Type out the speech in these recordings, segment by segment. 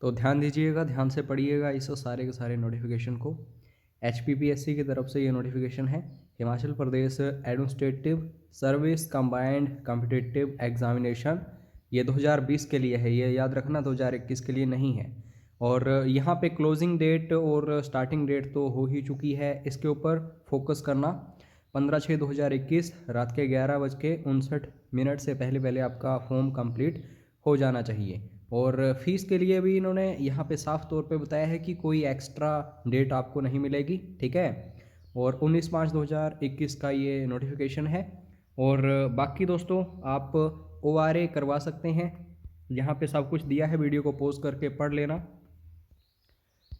तो ध्यान दीजिएगा, ध्यान से पढ़िएगा इस सारे के सारे नोटिफिकेशन को। HPPSC की तरफ से ये नोटिफिकेशन है, Himachal Pradesh administrative service combined competitive examination. ये 2020 के लिए है, ये याद रखना, 2021 के लिए नहीं है। और यहाँ पे क्लोजिंग डेट और स्टार्टिंग डेट तो हो ही चुकी है, इसके ऊपर फोकस करना। 15/6/2021 रात के 11:59 से पहले पहले आपका फॉर्म कंप्लीट हो जाना चाहिए। और फीस के लिए भी इन्होंने यहाँ पे साफ तौर पे बताया है कि कोई एक्स्ट्रा डेट आपको नहीं मिलेगी, ठीक है। और 19/5/2021 का ये नोटिफिकेशन है। और बाकी दोस्तों आप ORA करवा सकते हैं, यहाँ पे सब कुछ दिया है, वीडियो को पॉज करके पढ़ लेना।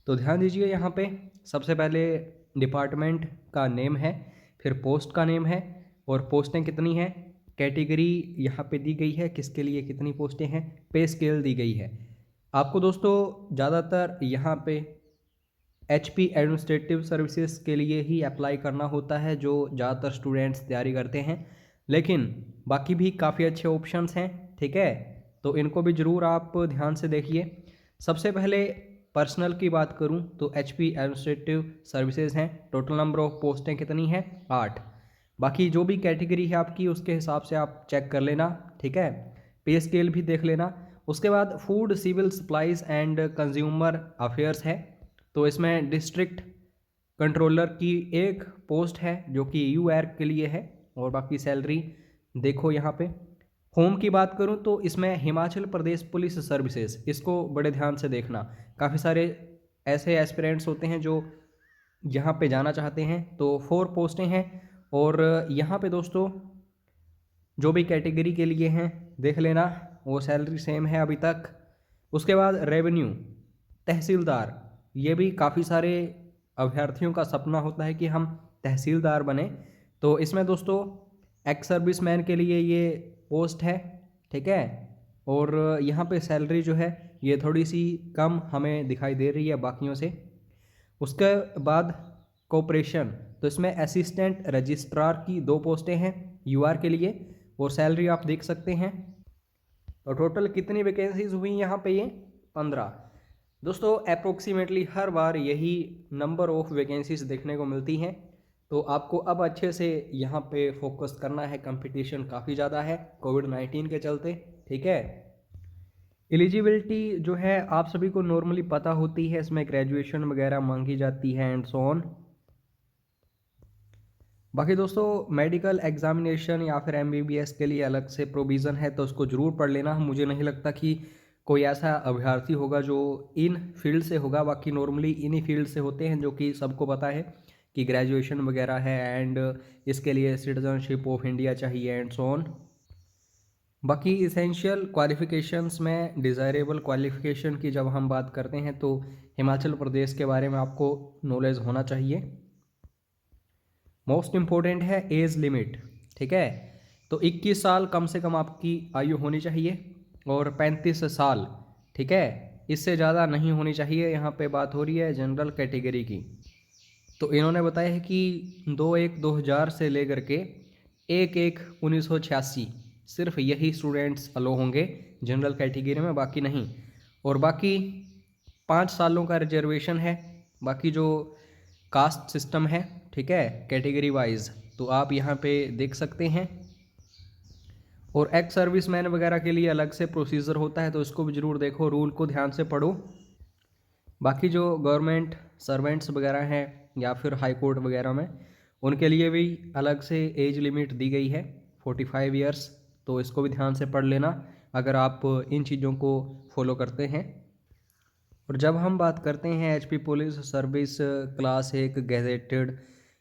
तो ध्यान दीजिए, यहाँ पे सबसे पहले डिपार्टमेंट का नेम है, फिर पोस्ट का नेम है, और पोस्टें कितनी हैं, कैटेगरी यहाँ पे दी गई है, किसके लिए कितनी पोस्टें हैं, पे स्केल दी गई है। आपको दोस्तों ज़्यादातर यहाँ पे HP एडमिनिस्ट्रेटिव सर्विसेज के लिए ही अप्लाई करना होता है, जो ज़्यादातर स्टूडेंट्स तैयारी करते हैं, लेकिन बाकी भी काफ़ी अच्छे ऑप्शंस हैं, ठीक है। तो इनको भी ज़रूर आप ध्यान से देखिए। सबसे पहले पर्सनल की बात करूं तो HP एडमिनिस्ट्रेटिव सर्विसेज हैं, टोटल नंबर ऑफ पोस्टें कितनी हैं, 8। बाकी जो भी कैटेगरी है आपकी उसके हिसाब से आप चेक कर लेना, ठीक है। पे स्केल भी देख लेना। उसके बाद food civil supplies and consumer affairs है, तो इसमें डिस्ट्रिक्ट कंट्रोलर की एक पोस्ट है जो कि UR के लिए है। और बाकी सैलरी देखो यहाँ पे। होम की बात करूँ तो इसमें हिमाचल प्रदेश पुलिस सर्विसेज, इसको बड़े ध्यान से देखना। काफ़ी सारे ऐसे एस्पिरेंट्स होते हैं जो यहाँ पे जाना चाहते हैं, तो 4 पोस्टें हैं। और यहाँ पे दोस्तों जो भी कैटेगरी के लिए हैं देख लेना, वो सैलरी सेम है अभी तक। उसके बाद रेवेन्यू तहसीलदार, ये भी काफ़ी सारे अभ्यर्थियों का सपना होता है कि हम तहसीलदार बने। तो इसमें दोस्तों एक्स सर्विस मैन के लिए ये पोस्ट है, ठीक है। और यहाँ पे सैलरी जो है ये थोड़ी सी कम हमें दिखाई दे रही है बाकियों से। उसके बाद कोऑपरेशन, तो इसमें असिस्टेंट रजिस्ट्रार की 2 पोस्टें हैं UR के लिए, और सैलरी आप देख सकते हैं। और टोटल कितनी वैकेंसीज हुई यहाँ पे, ये 15। दोस्तों अप्रोक्सीमेटली हर बार यही नंबर ऑफ वैकेंसीज देखने को मिलती हैं, तो आपको अब अच्छे से यहाँ पे फोकस करना है। कंपटीशन काफ़ी ज़्यादा है कोविड-19 के चलते, ठीक है। एलिजिबिलिटी जो है आप सभी को नॉर्मली पता होती है, इसमें ग्रेजुएशन वगैरह मांगी जाती है एंड सो ऑन। बाकी दोस्तों मेडिकल एग्जामिनेशन या फिर MBBS के लिए अलग से प्रोविज़न है, तो उसको ज़रूर पढ़ लेना। मुझे नहीं लगता कि कोई ऐसा अभ्यर्थी होगा जो इन फील्ड से होगा, बाकी नॉर्मली इन्हीं फील्ड से होते हैं, जो कि सबको पता है कि ग्रेजुएशन वगैरह है एंड इसके लिए सिटीजनशिप ऑफ इंडिया चाहिए एंड सो ऑन। बाकी इसेंशियल क्वालिफ़िकेशंस में डिज़ायरेबल क्वालिफ़िकेशन की जब हम बात करते हैं तो हिमाचल प्रदेश के बारे में आपको नॉलेज होना चाहिए। मोस्ट इम्पोर्टेंट है एज लिमिट, ठीक है। तो 21 साल कम से कम आपकी आयु होनी चाहिए, और 35 साल, ठीक है, इससे ज़्यादा नहीं होनी चाहिए। यहाँ पे बात हो रही है जनरल कैटेगरी की। तो इन्होंने बताया है कि 2/1/2000 से लेकर के 1/1/1986 सिर्फ यही स्टूडेंट्स अलो होंगे जनरल कैटेगरी में, बाकी नहीं। और बाकी 5 सालों का रिजर्वेशन है। बाकी जो कास्ट सिस्टम है, ठीक है, कैटेगरी वाइज, तो आप यहाँ पे देख सकते हैं। और एक्स सर्विस मैन वगैरह के लिए अलग से प्रोसीजर होता है, तो इसको भी ज़रूर देखो, रूल को ध्यान से पढ़ो। बाकी जो गवर्नमेंट सर्वेंट्स वगैरह हैं या फिर हाई कोर्ट वगैरह में, उनके लिए भी अलग से एज लिमिट दी गई है 45 ईयर्स, तो इसको भी ध्यान से पढ़ लेना अगर आप इन चीज़ों को फॉलो करते हैं। और जब हम बात करते हैं HP police service class 1 gazetted,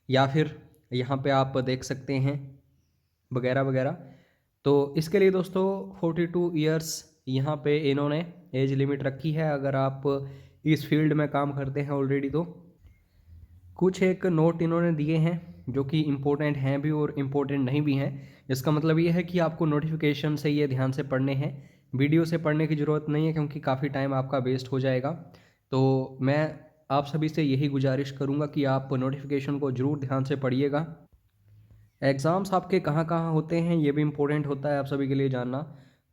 या फिर यहाँ पे आप देख सकते हैं वगैरह वगैरह, तो इसके लिए दोस्तों 42 ईयर्स यहाँ पे इन्होंने एज लिमिट रखी है, अगर आप इस फील्ड में काम करते हैं ऑलरेडी। तो कुछ एक नोट इन्होंने दिए हैं जो कि इम्पोर्टेंट हैं भी और इम्पोर्टेंट नहीं भी हैं। इसका मतलब ये है कि आपको नोटिफिकेशन से ये ध्यान से पढ़ने हैं, वीडियो से पढ़ने की ज़रूरत नहीं है, क्योंकि काफ़ी टाइम आपका वेस्ट हो जाएगा। तो मैं आप सभी से यही गुजारिश करूँगा कि आप नोटिफिकेशन को ज़रूर ध्यान से पढ़िएगा। एग्ज़ाम्स आपके कहाँ कहाँ होते हैं ये भी इम्पोर्टेंट होता है आप सभी के लिए जानना।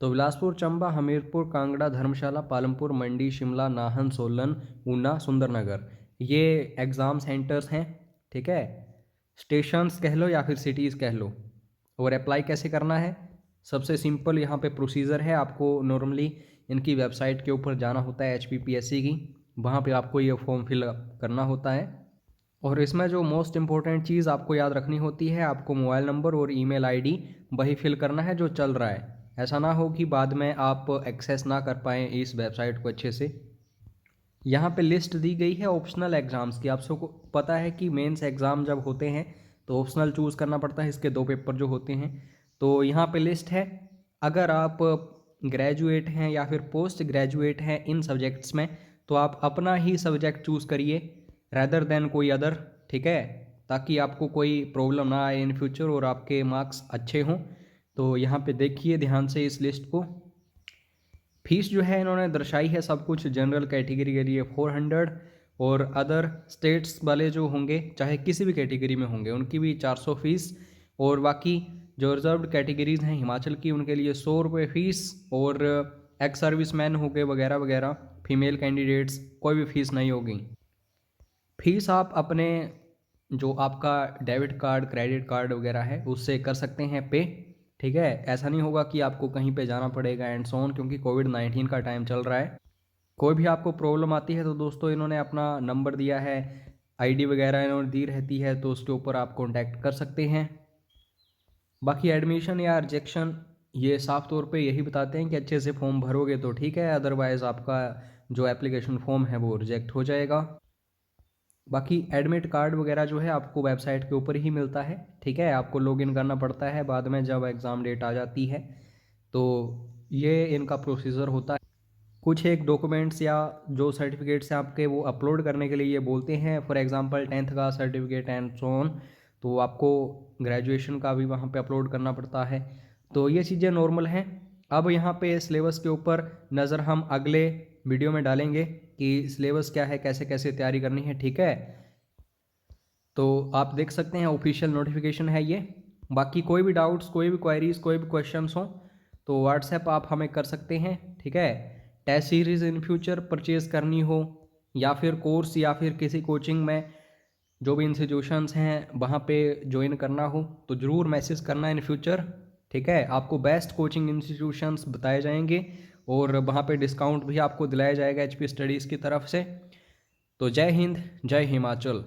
तो बिलासपुर, चंबा, हमीरपुर, कांगड़ा, धर्मशाला, पालमपुर, मंडी, शिमला, नाहन, सोलन, ऊना, सुंदरनगर, ये एग्ज़ाम सेंटर्स हैं। ठीक है, स्टेशंस कह लो या फिर सिटीज़ कह लो। और अप्लाई कैसे करना है? सबसे सिंपल यहाँ पे प्रोसीजर है। आपको नॉर्मली इनकी वेबसाइट के ऊपर जाना होता है HPPSC की, वहाँ पे आपको ये फॉर्म फिल करना होता है। और इसमें जो मोस्ट इम्पोर्टेंट चीज़ आपको याद रखनी होती है, आपको मोबाइल नंबर और ईमेल आईडी वही फिल करना है जो चल रहा है। ऐसा ना हो कि बाद में आप एक्सेस ना कर पाएँ इस वेबसाइट को अच्छे से। यहाँ पे लिस्ट दी गई है ऑप्शनल एग्ज़ाम्स की। आप सबको पता है कि मेंस एग्ज़ाम जब होते हैं तो ऑप्शनल चूज़ करना पड़ता है, इसके 2 पेपर जो होते हैं। तो यहाँ पे लिस्ट है। अगर आप ग्रेजुएट हैं या फिर पोस्ट ग्रेजुएट हैं इन सब्जेक्ट्स में, तो आप अपना ही सब्जेक्ट चूज़ करिए रैदर देन कोई अदर। ठीक है, ताकि आपको कोई प्रॉब्लम ना आए इन फ्यूचर और आपके मार्क्स अच्छे हों। तो यहाँ पे देखिए ध्यान से इस लिस्ट को। फीस जो है इन्होंने दर्शाई है सब कुछ। जनरल कैटेगरी के लिए 400 और अदर स्टेट्स वाले जो होंगे, चाहे किसी भी कैटेगरी में होंगे, उनकी भी 400 फीस। और बाकी जो रिजर्व्ड कैटेगरीज हैं हिमाचल की, उनके लिए 100 रुपये फ़ीस। और एक्स सर्विस मैन हो गए वगैरह वगैरह, फीमेल कैंडिडेट्स, कोई भी फ़ीस नहीं होगी। फीस आप अपने जो आपका डेबिट कार्ड, क्रेडिट कार्ड वगैरह है उससे कर सकते हैं पे। ठीक है, ऐसा नहीं होगा कि आपको कहीं पे जाना पड़ेगा एंड सो ऑन, क्योंकि कोविड-19 का टाइम चल रहा है। कोई भी आपको प्रॉब्लम आती है तो दोस्तों इन्होंने अपना नंबर दिया है, आईडी वगैरह इन्होंने दी रहती है, तो उसके ऊपर आप कॉन्टैक्ट कर सकते हैं। बाकी एडमिशन या रिजेक्शन ये साफ तौर पे यही बताते हैं कि अच्छे से फॉर्म भरोगे तो ठीक है, अदरवाइज़ आपका जो एप्लीकेशन फॉर्म है वो रिजेक्ट हो जाएगा। बाकी एडमिट कार्ड वगैरह जो है आपको वेबसाइट के ऊपर ही मिलता है। ठीक है, आपको लॉगिन करना पड़ता है बाद में जब एग्ज़ाम डेट आ जाती है। तो ये इनका प्रोसीजर होता है। कुछ एक डॉक्यूमेंट्स या जो सर्टिफिकेट्स हैं आपके, वो अपलोड करने के लिए ये बोलते हैं। फॉर एग्जांपल 10th का सर्टिफिकेट एंड सो ऑन, तो आपको ग्रेजुएशन का भी वहाँ पे अपलोड करना पड़ता है। तो ये चीज़ें नॉर्मल हैं। अब यहाँ पे सिलेबस के ऊपर नज़र हम अगले वीडियो में डालेंगे कि सिलेबस क्या है, कैसे कैसे तैयारी करनी है। ठीक है, तो आप देख सकते हैं ऑफिशियल नोटिफिकेशन है ये। बाकी कोई भी डाउट्स, कोई भी क्वेरीज, कोई भी क्वेश्चंस हो तो व्हाट्सएप आप हमें कर सकते हैं। ठीक है, test series in future purchase करनी हो या फिर कोर्स या फिर किसी कोचिंग में जो भी इंस्टीट्यूशंस हैं वहाँ पे ज्वाइन करना हो तो ज़रूर मैसेज करना इन फ्यूचर। ठीक है, आपको बेस्ट कोचिंग इंस्टीट्यूशंस बताए जाएंगे और वहाँ पे डिस्काउंट भी आपको दिलाया जाएगा HP स्टडीज़ की तरफ से। तो जय हिंद, जय हिमाचल।